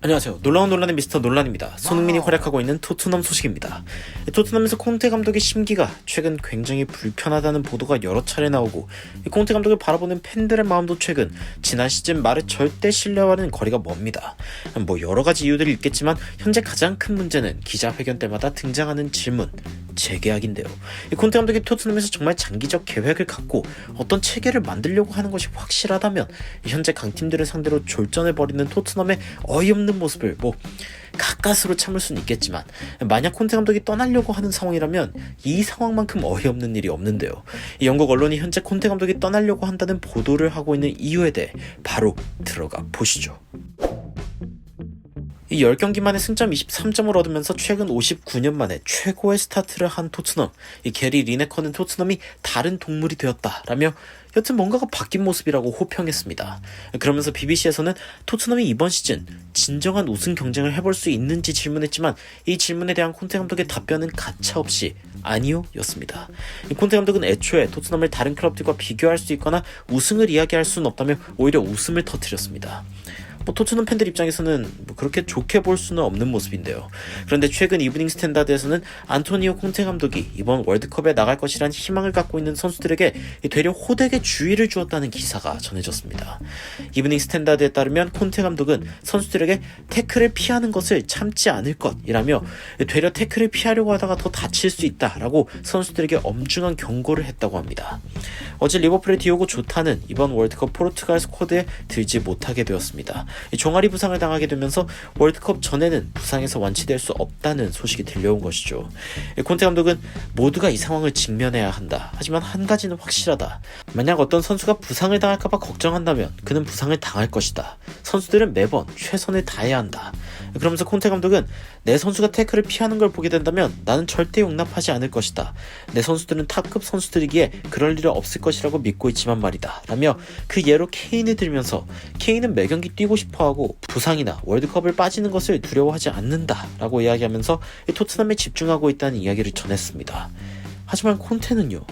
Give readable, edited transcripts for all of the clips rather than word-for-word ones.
안녕하세요. 놀라운 논란의 미스터 논란입니다. 손흥민이 활약하고 있는 토트넘 소식입니다. 토트넘에서 콘테 감독의 심기가 최근 굉장히 불편하다는 보도가 여러 차례 나오고, 콘테 감독을 바라보는 팬들의 마음도 최근 지난 시즌 말에 절대 신뢰와는 거리가 멉니다. 여러 가지 이유들이 있겠지만 현재 가장 큰 문제는 기자회견 때마다 등장하는 질문, 재계약인데요. 콘테 감독이 토트넘에서 정말 장기적 계획을 갖고 어떤 체계를 만들려고 하는 것이 확실하다면 현재 강팀들을 상대로 졸전해버리는 토트넘의 어이없는 모습을 가까스로 참을 수는 있겠지만, 만약 콘테 감독이 떠나려고 하는 상황이라면 이 상황만큼 어이없는 일이 없는데요. 영국 언론이 현재 콘테 감독이 떠나려고 한다는 보도를 하고 있는 이유에 대해 바로 들어가 보시죠. 이 10경기 만에 승점 23점을 얻으면서 최근 59년 만에 최고의 스타트를 한 토트넘, 이 게리 리네커는 토트넘이 다른 동물이 되었다라며 여튼 뭔가가 바뀐 모습이라고 호평했습니다. 그러면서 BBC에서는 토트넘이 이번 시즌 진정한 우승 경쟁을 해볼 수 있는지 질문했지만, 이 질문에 대한 콘테 감독의 답변은 가차없이 아니요 였습니다. 콘테 감독은 애초에 토트넘을 다른 클럽들과 비교할 수 있거나 우승을 이야기할 수는 없다며 오히려 웃음을 터뜨렸습니다. 토트넘 팬들 입장에서는 그렇게 좋게 볼 수는 없는 모습인데요. 그런데 최근 이브닝 스탠다드에서는 안토니오 콘테 감독이 이번 월드컵에 나갈 것이란 희망을 갖고 있는 선수들에게 되려 호되게 주의를 주었다는 기사가 전해졌습니다. 이브닝 스탠다드에 따르면 콘테 감독은 선수들에게 태클을 피하는 것을 참지 않을 것이라며 되려 태클을 피하려고 하다가 더 다칠 수 있다라고 선수들에게 엄중한 경고를 했다고 합니다. 어제 리버풀의 디오고 조타는 이번 월드컵 포르투갈 스쿼드에 들지 못하게 되었습니다. 종아리 부상을 당하게 되면서 월드컵 전에는 부상에서 완치될 수 없다는 소식이 들려온 것이죠. 콘테 감독은 모두가 이 상황을 직면해야 한다. 하지만 한 가지는 확실하다. 만약 어떤 선수가 부상을 당할까봐 걱정한다면 그는 부상을 당할 것이다. 선수들은 매번 최선을 다해야 한다. 그러면서 콘테 감독은 내 선수가 태클을 피하는 걸 보게 된다면 나는 절대 용납하지 않을 것이다. 내 선수들은 탑급 선수들이기에 그럴 일은 없을 것이라고 믿고 있지만 말이다. 라며 그 예로 케인을 들면서 케인은 매 경기 뛰고 싶어하고 부상이나 월드컵을 빠지는 것을 두려워하지 않는다 라고 이야기하면서 토트넘에 집중하고 있다는 이야기를 전했습니다. 하지만 콘테는요,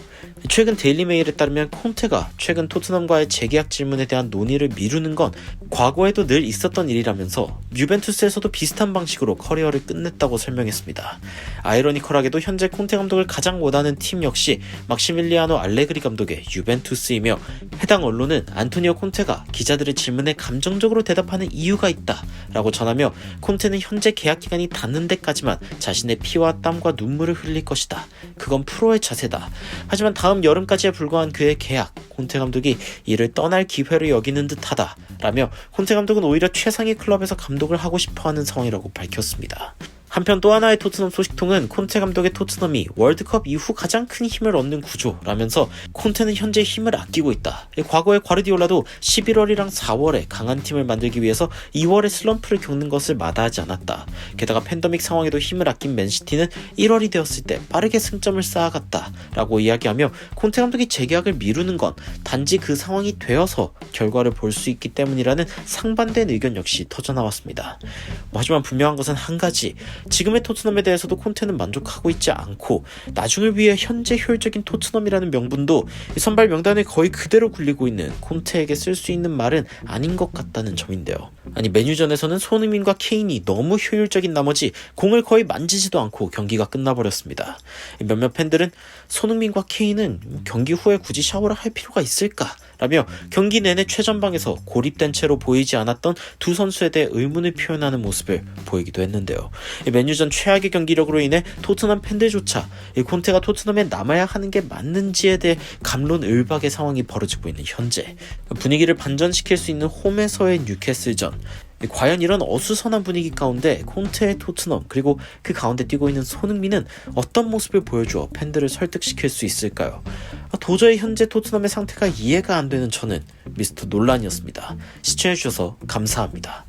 최근 데일리메일에 따르면 콘테가 최근 토트넘과의 재계약 질문에 대한 논의를 미루는 건 과거에도 늘 있었던 일이라면서 유벤투스에서도 비슷한 방식으로 커리어를 끝냈다고 설명했습니다. 아이러니컬하게도 현재 콘테 감독을 가장 원하는 팀 역시 막시밀리아노 알레그리 감독의 유벤투스이며, 해당 언론은 안토니오 콘테가 기자들의 질문에 감정적으로 대답하는 이유가 있다 라고 전하며, 콘테는 현재 계약 기간이 닿는 데까지만 자신의 피와 땀과 눈물을 흘릴 것이다. 그건 프로의 자세다. 하지만 다음 여름까지에 불과한 그의 계약, 콘테 감독이 이를 떠날 기회로 여기는 듯하다 라며 콘테 감독은 오히려 최상위 클럽에서 감독을 하고 싶어하는 상황이라고 밝혔습니다. 한편 또 하나의 토트넘 소식통은 콘테 감독의 토트넘이 월드컵 이후 가장 큰 힘을 얻는 구조라면서 콘테는 현재 힘을 아끼고 있다. 과거의 과르디올라도 11월이랑 4월에 강한 팀을 만들기 위해서 2월에 슬럼프를 겪는 것을 마다하지 않았다. 게다가 팬데믹 상황에도 힘을 아낀 맨시티는 1월이 되었을 때 빠르게 승점을 쌓아갔다 라고 이야기하며, 콘테 감독이 재계약을 미루는 건 단지 그 상황이 되어서 결과를 볼 수 있기 때문이라는 상반된 의견 역시 터져나왔습니다. 하지만 분명한 것은 한 가지, 지금의 토트넘에 대해서도 콘테는 만족하고 있지 않고 나중을 위해 현재 효율적인 토트넘이라는 명분도 선발 명단에 거의 그대로 굴리고 있는 콘테에게 쓸 수 있는 말은 아닌 것 같다는 점인데요. 아니, 맨유전에서는 손흥민과 케인이 너무 효율적인 나머지 공을 거의 만지지도 않고 경기가 끝나버렸습니다. 몇몇 팬들은 손흥민과 케인은 경기 후에 굳이 샤워를 할 필요가 있을까? 라며 경기 내내 최전방에서 고립된 채로 보이지 않았던 두 선수에 대해 의문을 표현하는 모습을 보이기도 했는데요. 맨유전 최악의 경기력으로 인해 토트넘 팬들조차 콘테가 토트넘에 남아야 하는 게 맞는지에 대해 갑론을박의 상황이 벌어지고 있는 현재, 분위기를 반전시킬 수 있는 홈에서의 뉴캐슬전, 과연 이런 어수선한 분위기 가운데 콘테의 토트넘, 그리고 그 가운데 뛰고 있는 손흥민은 어떤 모습을 보여주어 팬들을 설득시킬 수 있을까요? 도저히 현재 토트넘의 상태가 이해가 안 되는 저는 미스터 논란이었습니다. 시청해주셔서 감사합니다.